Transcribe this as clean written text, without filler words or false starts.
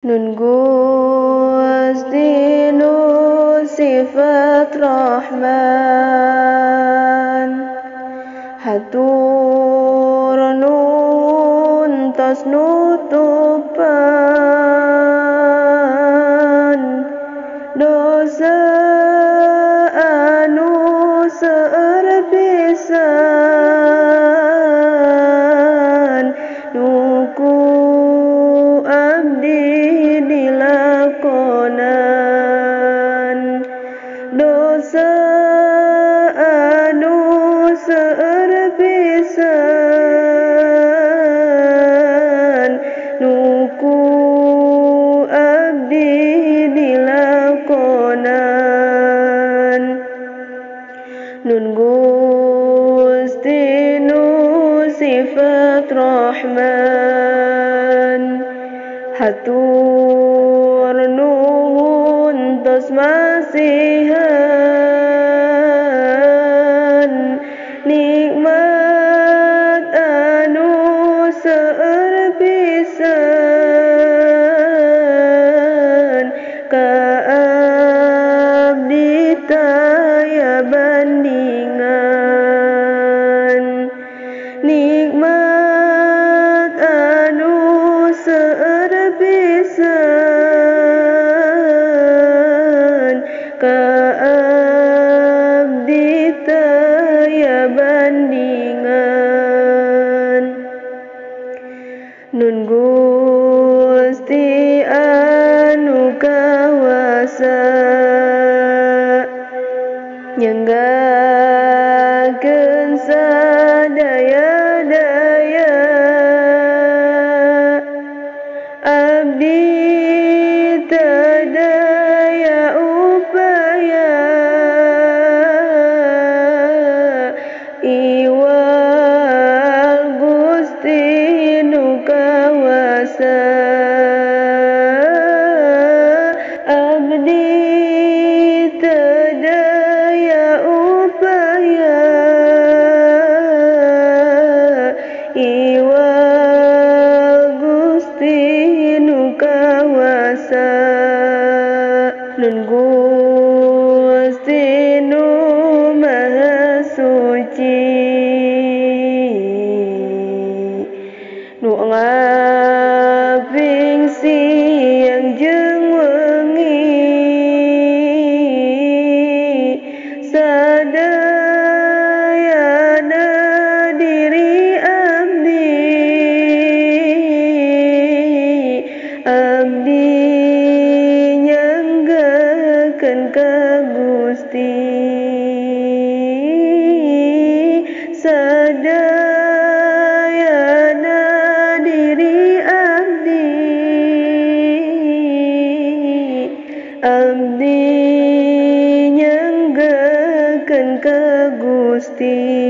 Nun Gusti nu sifat Rahman, hatur nuhun tos nutupan dosa anu seueur pisan nu ku abdi dilakonan. Dosa anu seueur pisan nu ku abdi dilakonan. Nun Gusti nu sifat Rahman, hatur nuhun tos masihan nikmat anu seueur pisan ka abdi taya bandingan. Nikmat anu seueur pisan ka abdi taya bandingan. Nun Gusti anu kawasa nyanggakeun sadaya-daya, abdi teu daya upaya iwal Gusti nu kawasa. Abdi teu daya upaya iwal Gusti nu kawasa. Nun Gusti nu maha suci nu ngabing siang jeung wengi, sadayana diri abdi nyanggakeun ka Gusti. Sadayana diri abdi nyanggakeun ka Gusti.